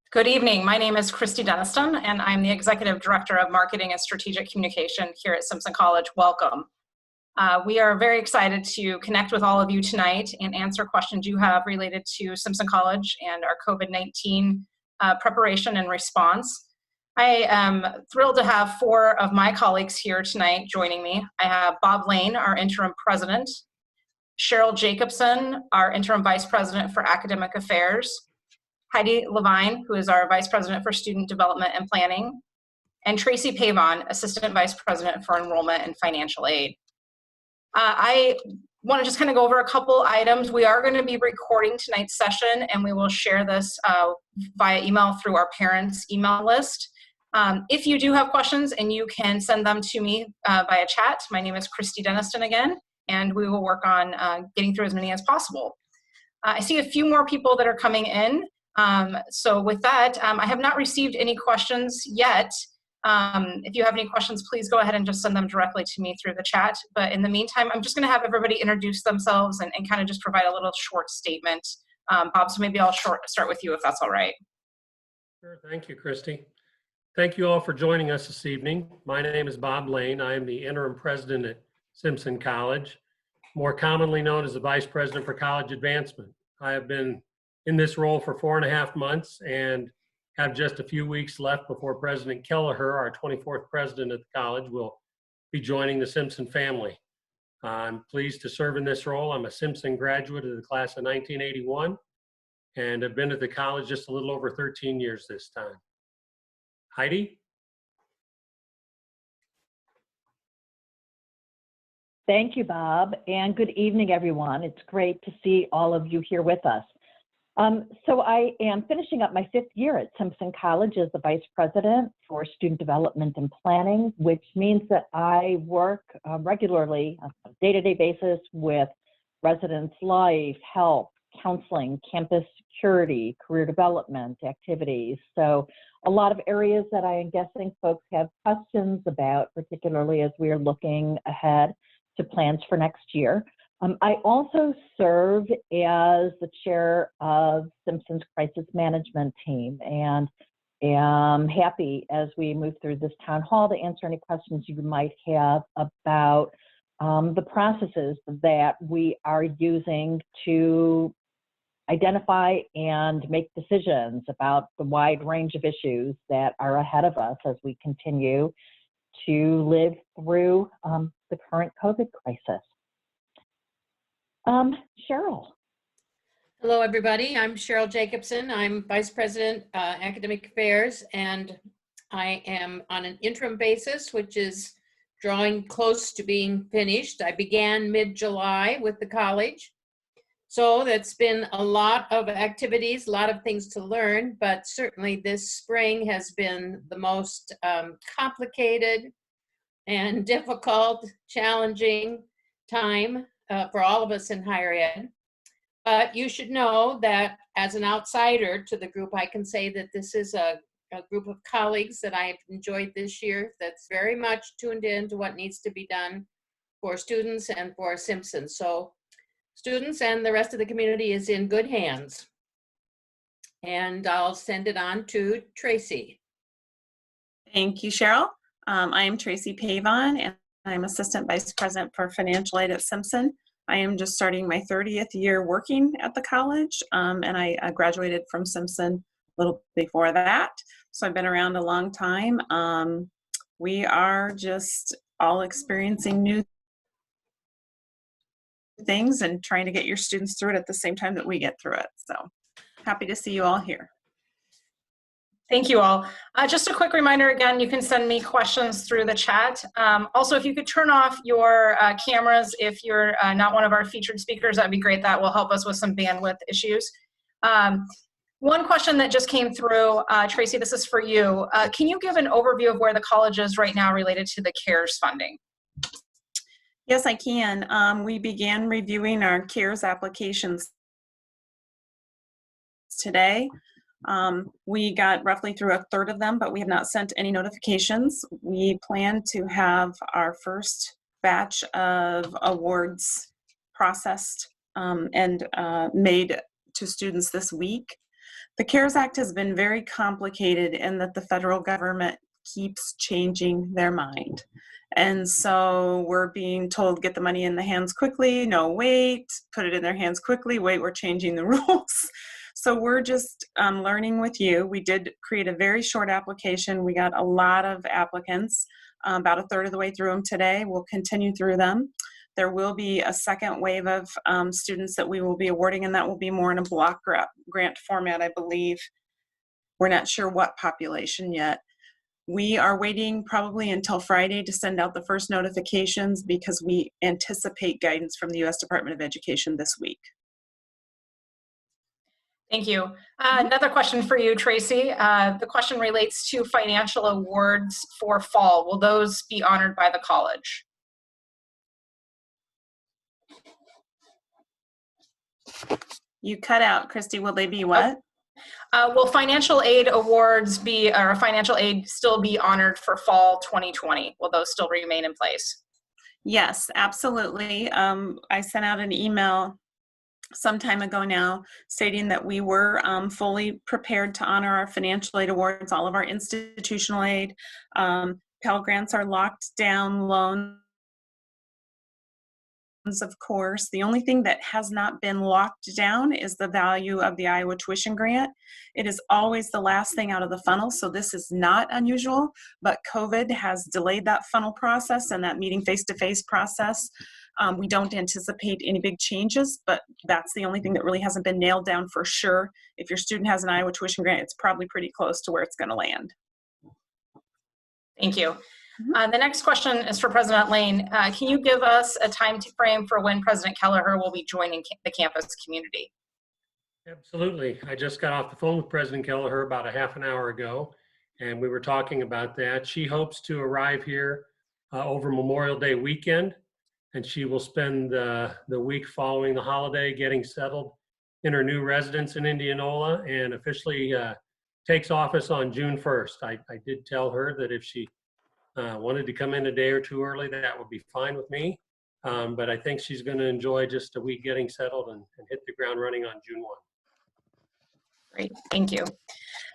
Good evening. My name is Christy Deniston, and I'm the Executive Director of Marketing and Strategic Communication here at Simpson College. Welcome. We are very excited to connect with all of you tonight and answer questions you have related to Simpson College and our COVID-19 preparation and response. I am thrilled to have 4 of my colleagues here tonight joining me. I have Bob Lane, our Interim President, Cheryl Jacobson, our Interim Vice President for Academic Affairs, Heidi Levine, who is our Vice President for Student Development and Planning, and Tracy Pavon, Assistant Vice President for Enrollment and Financial Aid. I want to just kind of go over a couple items. We are going to be recording tonight's session, and we will share this via email through our parents' email list. If you do have questions, and you can send them to me via chat. My name is Christy Deniston again, and we will work on getting through as many as possible. I see a few more people that are coming in. So with that, I have not received any questions yet. If you have any questions, please go ahead and just send them directly to me through the chat. But in the meantime, I'm just going to have everybody introduce themselves and kind of just provide a little short statement. Bob, so maybe I'll start with you if that's all right. Sure. Thank you, Christy. Thank you all for joining us this evening. My name is Bob Lane. I am the Interim President at Simpson College, more commonly known as the Vice President for College Advancement. I have been in this role for 4.5 months and have just a few weeks left before President Kelleher, our 24th president at the college, will be joining the Simpson family. I'm pleased to serve in this role. I'm a Simpson graduate of the class of 1981 and have been at the college just a little over 13 years this time. Heidi? Thank you, Bob, and good evening, everyone. It's great to see all of you here with us. So I am finishing up my 5th year at Simpson College as the Vice President for Student Development and Planning, which means that I work regularly on a day-to-day basis with residents' life, health, counseling, campus security, career development activities. So a lot of areas that I am guessing folks have questions about, particularly as we are looking ahead to plans for next year. I also serve as the chair of Simpson's crisis management team and am happy as we move through this town hall to answer any questions you might have about the processes that we are using to identify and make decisions about the wide range of issues that are ahead of us as we continue to live through the current COVID crisis. Cheryl. Hello, everybody. I'm Cheryl Jacobson. I'm Vice President, Academic Affairs, and I am on an interim basis, which is drawing close to being finished. I began mid-July with the college. So that's been a lot of activities, a lot of things to learn, but certainly this spring has been the most complicated and difficult, challenging time for all of us in higher ed. But you should know that as an outsider to the group, I can say that this is a group of colleagues that I've enjoyed this year that's very much tuned in to what needs to be done for students and for Simpson. So students and the rest of the community is in good hands. And I'll send it on to Tracy. Thank you, Cheryl. I am Tracy Pavon, and I'm Assistant Vice President for Financial Aid at Simpson. I am just starting my 30th year working at the college, and I graduated from Simpson a little before that. So I've been around a long time. We are just all experiencing new things and trying to get your students through it at the same time that we get through it. So happy to see you all here. Thank you all. Just a quick reminder again, you can send me questions through the chat. Also, if you could turn off your cameras if you're not one of our featured speakers, that'd be great. That will help us with some bandwidth issues. One question that just came through, Tracy, this is for you. Can you give an overview of where the college is right now related to the CARES funding? Yes, I can. We began reviewing our CARES applications today. We got roughly through a third of them, but we have not sent any notifications. We plan to have our first batch of awards processed and made to students this week. The CARES Act has been very complicated in that the federal government keeps changing their mind. And so we're being told, get the money in the hands quickly, no, wait, put it in their hands quickly, wait, we're changing the rules. So we're just learning with you. We did create a very short application. We got a lot of applicants, about a third of the way through them today. We'll continue through them. There will be a second wave of students that we will be awarding, and that will be more in a block grant format, I believe. We're not sure what population yet. We are waiting probably until Friday to send out the first notifications because we anticipate guidance from the U.S. Department of Education this week. Thank you. Another question for you, Tracy. The question relates to financial awards for fall. Will those be honored by the college? You cut out, Christy. Will they be what? Will financial aid awards be, or financial aid still be honored for fall 2020? Will those still remain in place? Yes, absolutely. I sent out an email some time ago now stating that we were fully prepared to honor our financial aid awards, all of our institutional aid. Pell Grants are locked down, loans, of course. The only thing that has not been locked down is the value of the Iowa tuition grant. It is always the last thing out of the funnel, so this is not unusual, but COVID has delayed that funnel process and that meeting face-to-face process. We don't anticipate any big changes, but that's the only thing that really hasn't been nailed down for sure. If your student has an Iowa tuition grant, it's probably pretty close to where it's going to land. Thank you. The next question is for President Lane. Can you give us a time frame for when President Kelleher will be joining the campus community? Absolutely. I just got off the phone with President Kelleher about a half an hour ago, and we were talking about that. She hopes to arrive here over Memorial Day weekend, and she will spend the week following the holiday getting settled in her new residence in Indianola and officially takes office on June 1st. I did tell her that if she wanted to come in a day or two early, that would be fine with me. But I think she's going to enjoy just a week getting settled and hit the ground running on June 1. Great, thank you.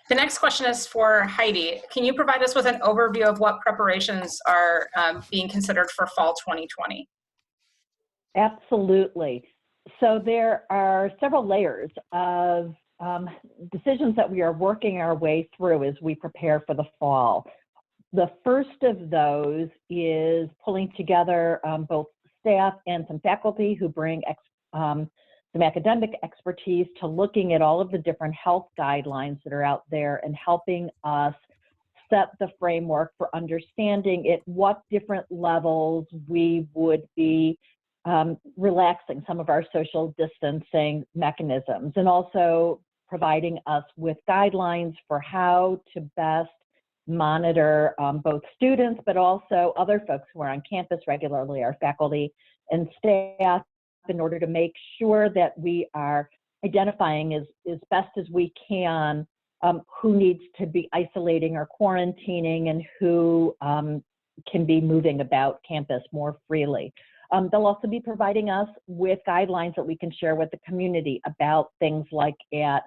The next question is for Heidi. Can you provide us with an overview of what preparations are being considered for fall 2020? Absolutely. So there are several layers of decisions that we are working our way through as we prepare for the fall. The first of those is pulling together both staff and some faculty who bring some academic expertise to looking at all of the different health guidelines that are out there and helping us set the framework for understanding at what different levels we would be relaxing some of our social distancing mechanisms, and also providing us with guidelines for how to best monitor both students, but also other folks who are on campus regularly, our faculty and staff, in order to make sure that we are identifying as best as we can who needs to be isolating or quarantining and who can be moving about campus more freely. They'll also be providing us with guidelines that we can share with the community about things like at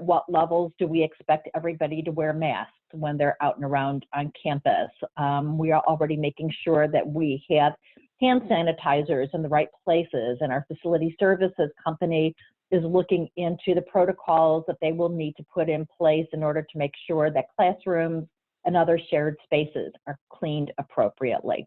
what levels do we expect everybody to wear masks when they're out and around on campus. We are already making sure that we have hand sanitizers in the right places, and our facility services company is looking into the protocols that they will need to put in place in order to make sure that classrooms and other shared spaces are cleaned appropriately.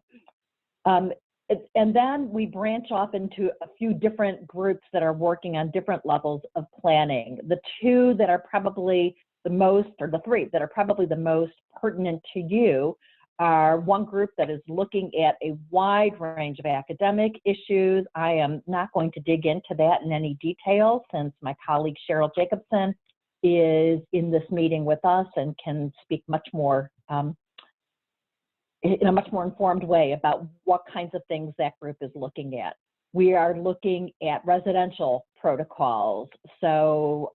And then we branch off into a few different groups that are working on different levels of planning. The two that are probably the most, or the three that are probably the most pertinent to you, are one group that is looking at a wide range of academic issues. I am not going to dig into that in any detail since my colleague Cheryl Jacobson is in this meeting with us and can speak much more in a much more informed way about what kinds of things that group is looking at. We are looking at residential protocols. So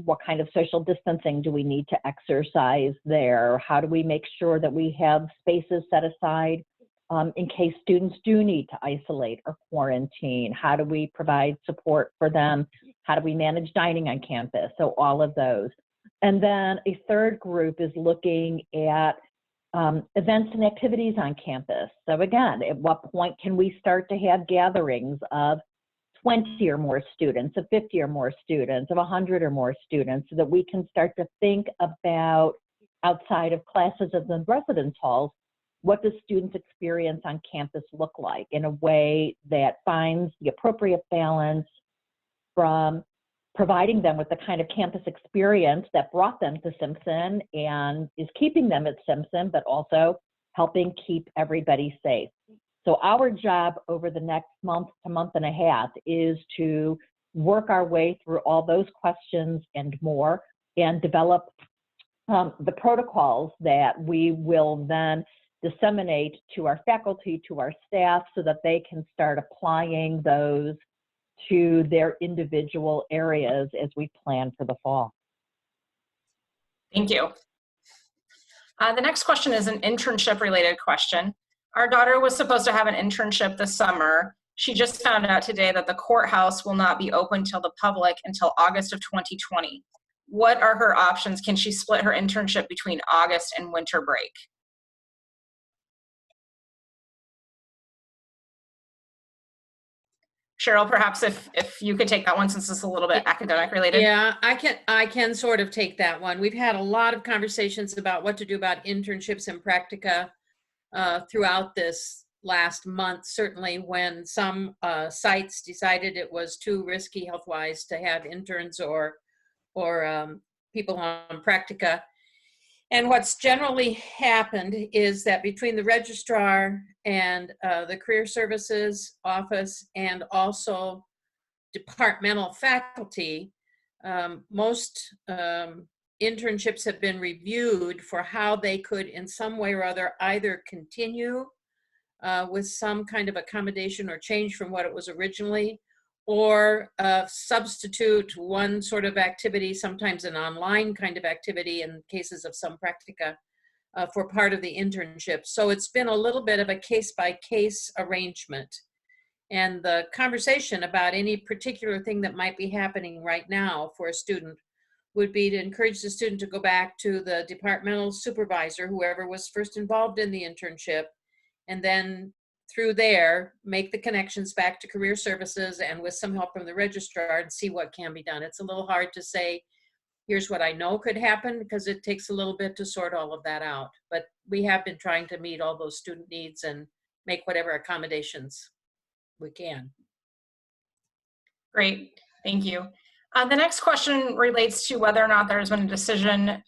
what kind of social distancing do we need to exercise there? How do we make sure that we have spaces set aside in case students do need to isolate or quarantine? How do we provide support for them? How do we manage dining on campus? So all of those. And then a third group is looking at events and activities on campus. So again, at what point can we start to have gatherings of 20 or more students, of 50 or more students, of 100 or more students, so that we can start to think about, outside of classes of the residence halls, what does students' experience on campus look like in a way that finds the appropriate balance from providing them with the kind of campus experience that brought them to Simpson and is keeping them at Simpson, but also helping keep everybody safe. So our job over the next month to month and a half is to work our way through all those questions and more, and develop the protocols that we will then disseminate to our faculty, to our staff, so that they can start applying those to their individual areas as we plan for the fall. Thank you. The next question is an internship related question. Our daughter was supposed to have an internship this summer. She just found out today that the courthouse will not be open to the public until August of 2020. What are her options? Can she split her internship between August and winter break? Cheryl, perhaps if you could take that one, since it's a little bit academic related. Yeah, I can sort of take that one. We've had a lot of conversations about what to do about internships and practica throughout this last month, certainly when some sites decided it was too risky health-wise to have interns or people on practica. And what's generally happened is that between the registrar and the career services office and also departmental faculty, most internships have been reviewed for how they could in some way or other either continue with some kind of accommodation or change from what it was originally, or substitute one sort of activity, sometimes an online kind of activity in cases of some practica, for part of the internship. So it's been a little bit of a case-by-case arrangement. And the conversation about any particular thing that might be happening right now for a student would be to encourage the student to go back to the departmental supervisor, whoever was first involved in the internship, and then through there, make the connections back to career services and with some help from the registrar and see what can be done. It's a little hard to say, here's what I know could happen, because it takes a little bit to sort all of that out. But we have been trying to meet all those student needs and make whatever accommodations we can. Great, thank you. The next question relates to whether or not there's been a decision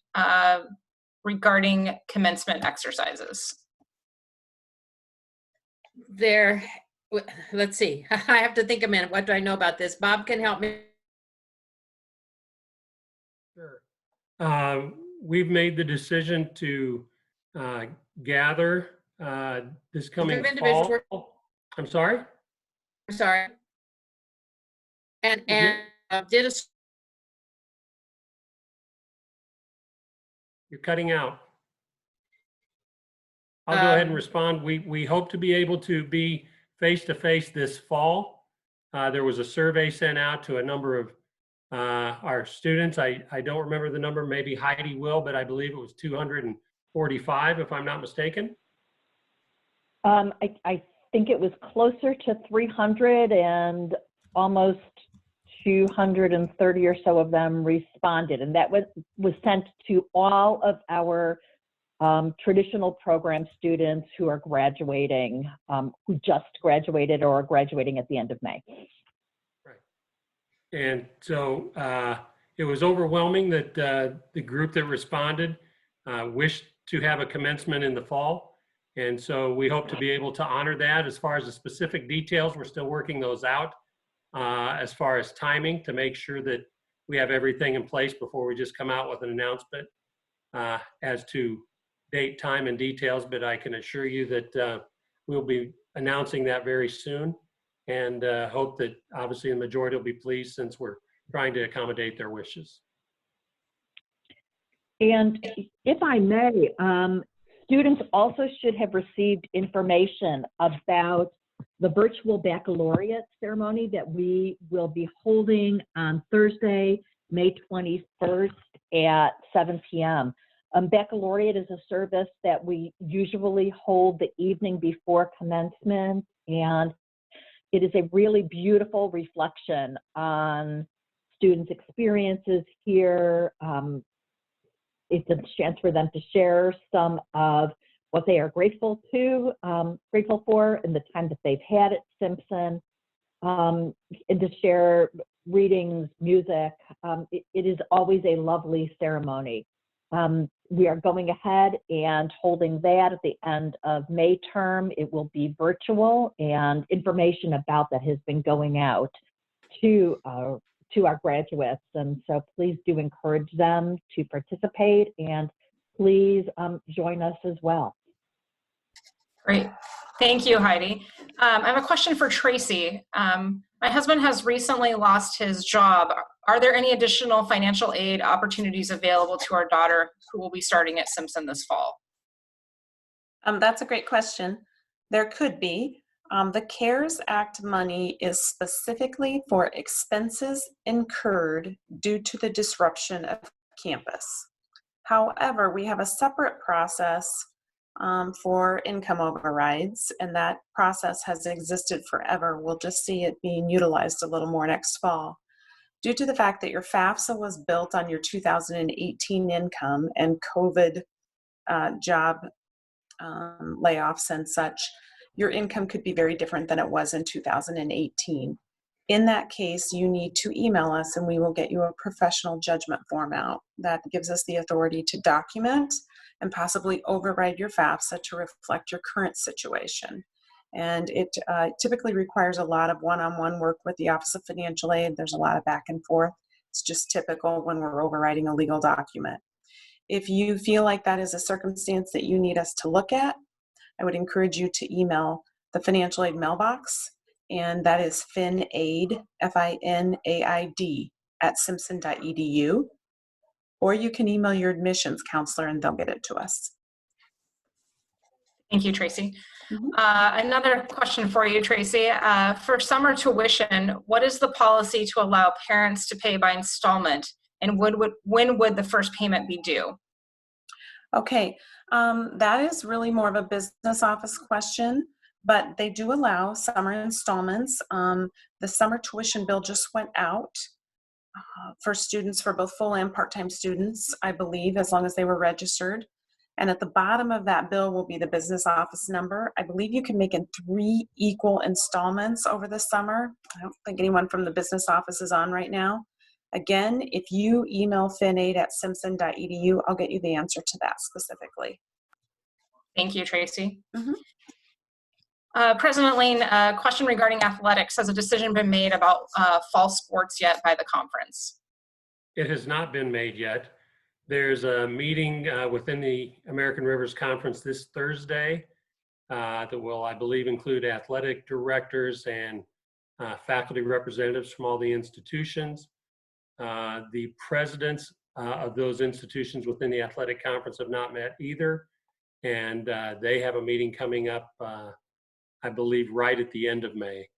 regarding commencement exercises. Let's see, I have to think a minute. What do I know about this? Bob can help me. Sure. We've made the decision to gather this coming fall. I'm sorry? I'm sorry. And did a. You're cutting out. I'll go ahead and respond. We hope to be able to be face-to-face this fall. There was a survey sent out to a number of our students. I don't remember the number, maybe Heidi will, but I believe it was 245, if I'm not mistaken. I think it was closer to 300, and almost 230 or so of them responded. And that was sent to all of our traditional program students who are graduating, who just graduated or are graduating at the end of May. Right. And so it was overwhelming that the group that responded wished to have a commencement in the fall. And so we hope to be able to honor that. As far as the specific details, we're still working those out as far as timing, to make sure that we have everything in place before we just come out with an announcement as to date, time, and details. But I can assure you that we'll be announcing that very soon, and hope that obviously the majority will be pleased, since we're trying to accommodate their wishes. And if I may, Students also should have received information about the virtual baccalaureate ceremony that we will be holding on Thursday, May 21st at 7 p.m. Baccalaureate is a service that we usually hold the evening before commencement, and it is a really beautiful reflection on students' experiences here. It's a chance for them to share some of what they are grateful for in the time that they've had at Simpson, and to share readings, music. It is always a lovely ceremony. We are going ahead and holding that at the end of May term. It will be virtual, and information about that has been going out to our graduates. And so please do encourage them to participate, and please join us as well. Great. Thank you, Heidi. I have a question for Tracy. My husband has recently lost his job. Are there any additional financial aid opportunities available to our daughter who will be starting at Simpson this fall? That's a great question. There could be. The CARES Act money is specifically for expenses incurred due to the disruption of campus. However, we have a separate process for income overrides, and that process has existed forever. We'll just see it being utilized a little more next fall. Due to the fact that your FAFSA was built on your 2018 income and COVID job layoffs and such, your income could be very different than it was in 2018. In that case, you need to email us and we will get you a professional judgment form out. That gives us the authority to document and possibly override your FAFSA to reflect your current situation. And it typically requires a lot of one-on-one work with the Office of Financial Aid. There's a lot of back and forth. It's just typical when we're overriding a legal document. If you feel like that is a circumstance that you need us to look at, I would encourage you to email the financial aid mailbox, and that is finaid, FINAID, @simpson.edu, or you can email your admissions counselor and they'll get it to us. Thank you, Tracy. Mm-hmm. Another question for you, Tracy. For summer tuition, what is the policy to allow parents to pay by installment, and when would the first payment be due? Okay, that is really more of a business office question, but they do allow summer installments. The summer tuition bill just went out for students, for both full and part-time students, I believe, as long as they were registered. And at the bottom of that bill will be the business office number. I believe you can make in 3 equal installments over the summer. I don't think anyone from the business office is on right now. Again, if you email finaid@simpson.edu, I'll get you the answer to that specifically. Thank you, Tracy. Mm-hmm. President Lane, a question regarding athletics. Has a decision been made about fall sports yet by the conference? It has not been made yet. There's a meeting within the American Rivers Conference this Thursday that will, I believe, include athletic directors and faculty representatives from all the institutions. The presidents of those institutions within the athletic conference have not met either, and they have a meeting coming up, I believe, right at the end of May.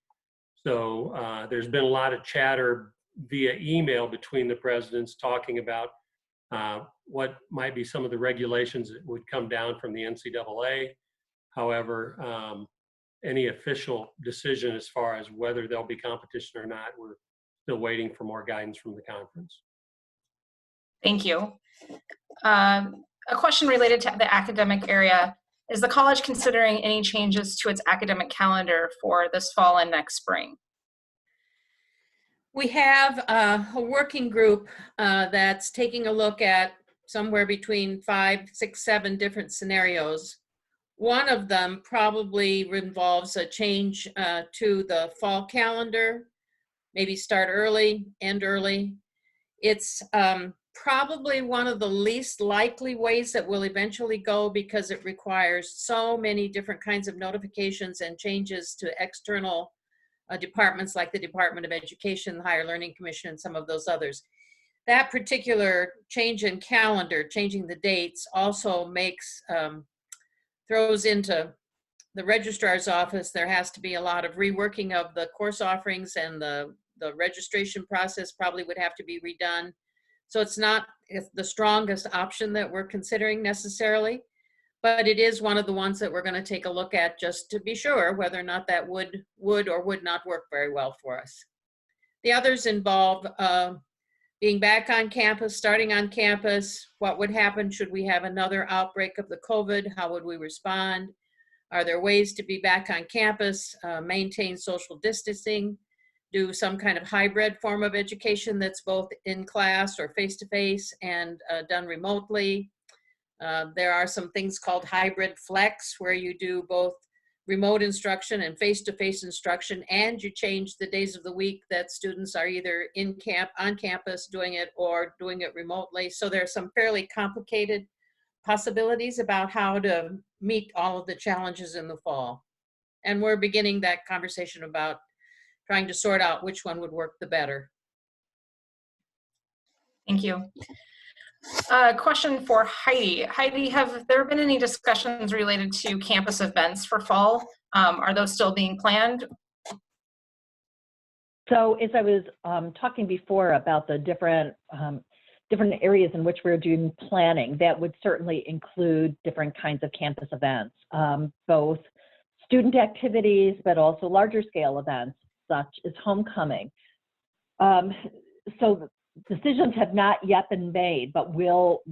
So there's been a lot of chatter via email between the presidents talking about what might be some of the regulations that would come down from the NCAA. However, any official decision as far as whether there'll be competition or not, we're still waiting for more guidance from the conference. Thank you. A question related to the academic area. Is the college considering any changes to its academic calendar for this fall and next spring? We have a working group that's taking a look at somewhere between 5, 6, 7 different scenarios. One of them probably involves a change to the fall calendar, maybe start early, end early. It's probably one of the least likely ways that will eventually go because it requires so many different kinds of notifications and changes to external departments like the Department of Education, the Higher Learning Commission, and some of those others. That particular change in calendar, changing the dates, also makes throws into the registrar's office, there has to be a lot of reworking of the course offerings, and the registration process probably would have to be redone. So it's not the strongest option that we're considering necessarily, but it is one of the ones that we're going to take a look at just to be sure whether or not that would or would not work very well for us. The others involve being back on campus, starting on campus. What would happen should we have another outbreak of the COVID? How would we respond? Are there ways to be back on campus, maintain social distancing, do some kind of hybrid form of education that's both in class or face-to-face and done remotely? There are some things called hybrid flex, where you do both remote instruction and face-to-face instruction, and you change the days of the week that students are either on campus doing it or doing it remotely. So there are some fairly complicated possibilities about how to meet all of the challenges in the fall. And we're beginning that conversation about trying to sort out which one would work the better. Thank you. Question for Heidi. Heidi, have there been any discussions related to campus events for fall? Are those still being planned? So as I was talking before about the different areas in which we're doing planning, that would certainly include different kinds of campus events, both student activities, but also larger scale events, such as homecoming. So decisions have not yet been made, but will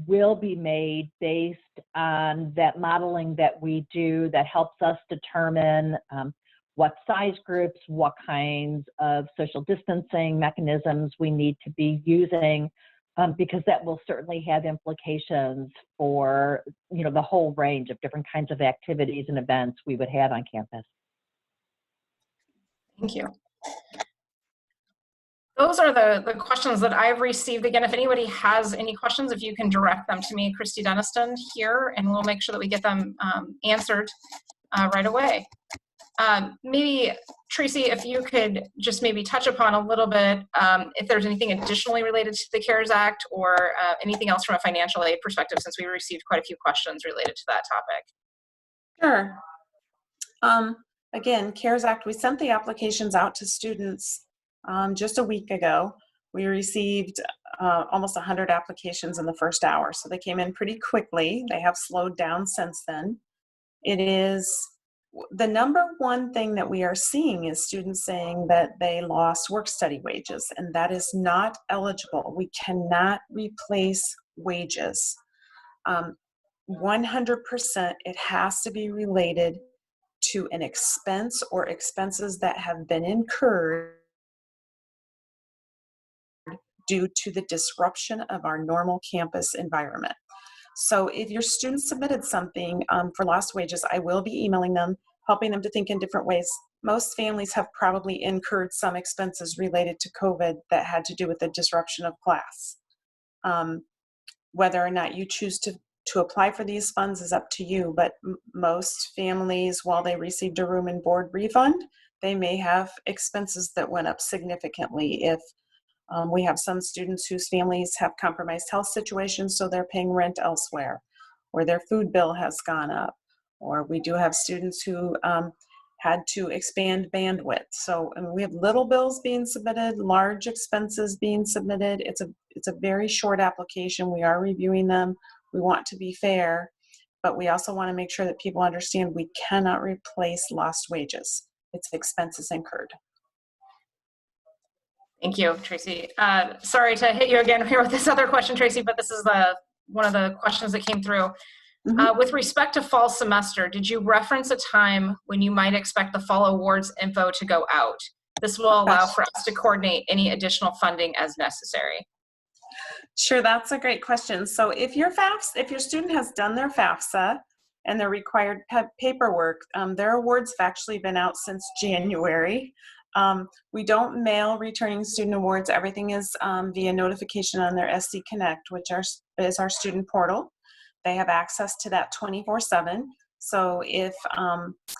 be made based on that modeling that we do that helps us determine what size groups, what kinds of social distancing mechanisms we need to be using, because that will certainly have implications for, you know, the whole range of different kinds of activities and events we would have on campus. Thank you. Those are the questions that I've received. Again, if anybody has any questions, if you can direct them to me, Christy Deniston here, and we'll make sure that we get them answered right away. Maybe, Tracy, if you could just maybe touch upon a little bit, if there's anything additionally related to the CARES Act or anything else from a financial aid perspective, since we received quite a few questions related to that topic. Sure. Again, CARES Act, we sent the applications out to students just a week ago. We received almost 100 applications in the first hour, so they came in pretty quickly. They have slowed down since then. It is the number one thing that we are seeing is students saying that they lost work-study wages, and that is not eligible. We cannot replace wages. 100%, it has to be related to an expense or expenses that have been incurred due to the disruption of our normal campus environment. So if your student submitted something for lost wages, I will be emailing them, helping them to think in different ways. Most families have probably incurred some expenses related to COVID that had to do with the disruption of class. Whether or not you choose to apply for these funds is up to you, but most families, while they received a room and board refund, they may have expenses that went up significantly. If we have some students whose families have compromised health situations, so they're paying rent elsewhere, or their food bill has gone up, or we do have students who had to expand bandwidth. So we have little bills being submitted, large expenses being submitted. It's a very short application. We are reviewing them. We want to be fair, but we also want to make sure that people understand we cannot replace lost wages. It's expenses incurred. Thank you, Tracy. Sorry to hit you again here with this other question, Tracy, but this is one of the questions that came through. With respect to fall semester, did you reference a time when you might expect the fall awards info to go out? This will allow for us to coordinate any additional funding as necessary. Sure, that's a great question. So if your student has done their FAFSA and their required paperwork, their awards have actually been out since January. We don't mail returning student awards. Everything is via notification on their SC Connect, which is our student portal. They have access to that 24/7. So if,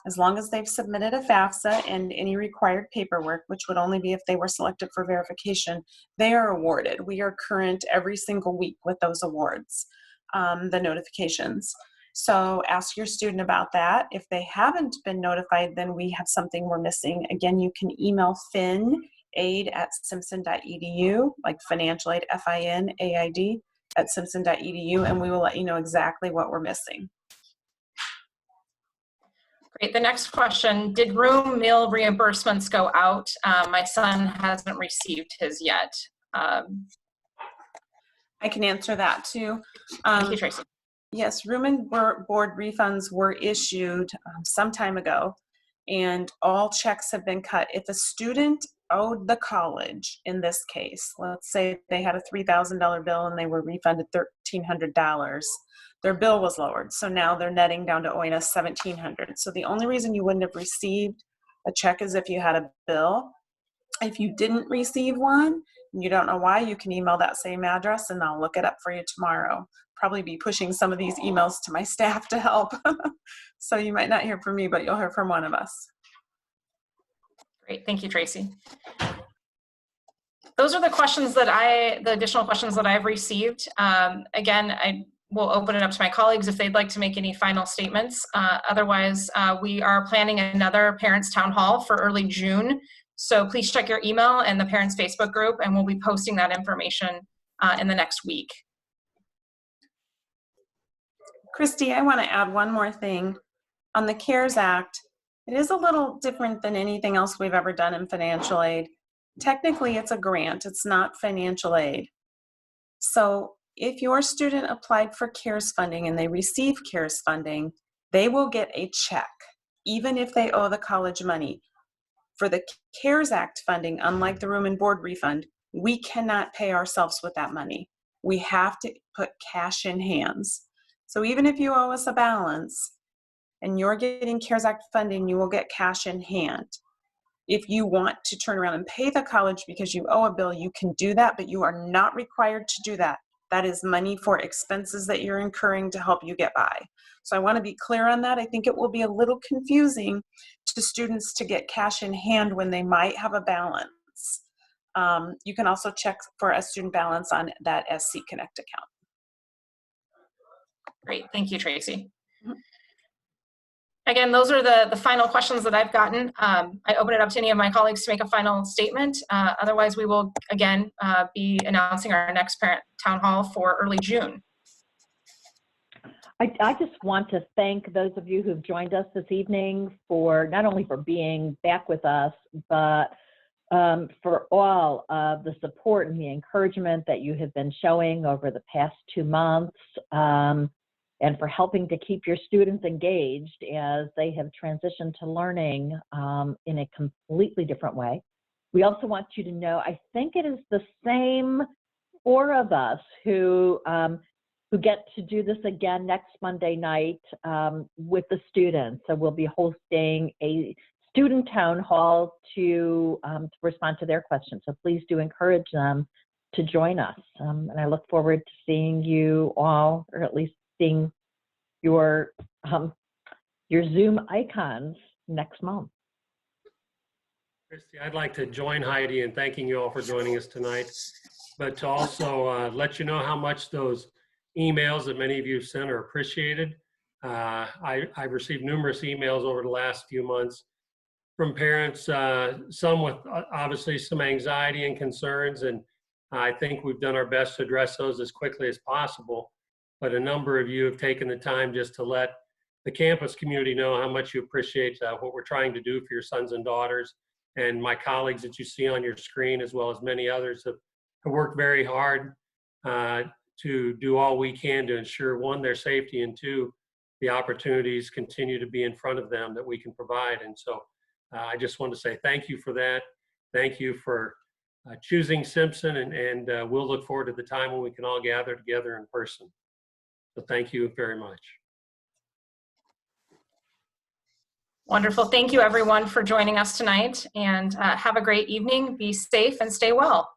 as long as they've submitted a FAFSA and any required paperwork, which would only be if they were selected for verification, they are awarded. We are current every single week with those awards, the notifications. So ask your student about that. If they haven't been notified, then we have something we're missing. Again, you can email finaid@simpson.edu, like financial aid, FINAID @simpson.edu, and we will let you know exactly what we're missing. Great. The next question, did room meal reimbursements go out? My son hasn't received his yet. I can answer that too. Thank you, Tracy. Yes, room and board refunds were issued some time ago, and all checks have been cut. If a student owed the college, in this case, let's say they had a $3,000 bill and they were refunded $1,300, their bill was lowered. So now they're netting down to owing us $1,700. So the only reason you wouldn't have received a check is if you had a bill. If you didn't receive one, and you don't know why, you can email that same address and I'll look it up for you tomorrow. Probably be pushing some of these emails to my staff to help. So you might not hear from me, but you'll hear from one of us. Great, thank you, Tracy. Those are the questions that the additional questions that I've received. Again, I will open it up to my colleagues if they'd like to make any final statements. Otherwise, we are planning another Parents Town Hall for early June. So please check your email and the Parents Facebook group, and we'll be posting that information in the next week. Christy, I want to add one more thing. On the CARES Act, it is a little different than anything else we've ever done in financial aid. Technically, it's a grant. It's not financial aid. So if your student applied for CARES funding and they receive CARES funding, they will get a check, even if they owe the college money. For the CARES Act funding, unlike the room and board refund, we cannot pay ourselves with that money. We have to put cash in hands. So even if you owe us a balance and you're getting CARES Act funding, you will get cash in hand. If you want to turn around and pay the college because you owe a bill, you can do that, but you are not required to do that. That is money for expenses that you're incurring to help you get by. So I want to be clear on that. I think it will be a little confusing to students to get cash in hand when they might have a balance. You can also check for a student balance on that SC Connect account. Great, thank you, Tracy. Again, those are the final questions that I've gotten. I open it up to any of my colleagues to make a final statement. Otherwise, we will, again, be announcing our next Parent Town Hall for early June. I just want to thank those of you who've joined us this evening for not only for being back with us, but for all of the support and the encouragement that you have been showing over the past 2 months, and for helping to keep your students engaged as they have transitioned to learning in a completely different way. We also want you to know, I think it is the same 4 of us who get to do this again next Monday night with the students. So we'll be hosting a student town hall to respond to their questions. So please do encourage them to join us. And I look forward to seeing you all, or at least seeing your Zoom icons next month. Christy, I'd like to join Heidi in thanking you all for joining us tonight, but to also let you know how much those emails that many of you sent are appreciated. I've received numerous emails over the last few months from parents, some with obviously some anxiety and concerns, and I think we've done our best to address those as quickly as possible. But a number of you have taken the time just to let the campus community know how much you appreciate what we're trying to do for your sons and daughters. And my colleagues that you see on your screen, as well as many others, have worked very hard to do all we can to ensure, 1, their safety, and 2, the opportunities continue to be in front of them that we can provide. And so I just want to say thank you for that. Thank you for choosing Simpson, and we'll look forward to the time when we can all gather together in person. So thank you very much. Wonderful. Thank you, everyone, for joining us tonight, and have a great evening. Be safe and stay well.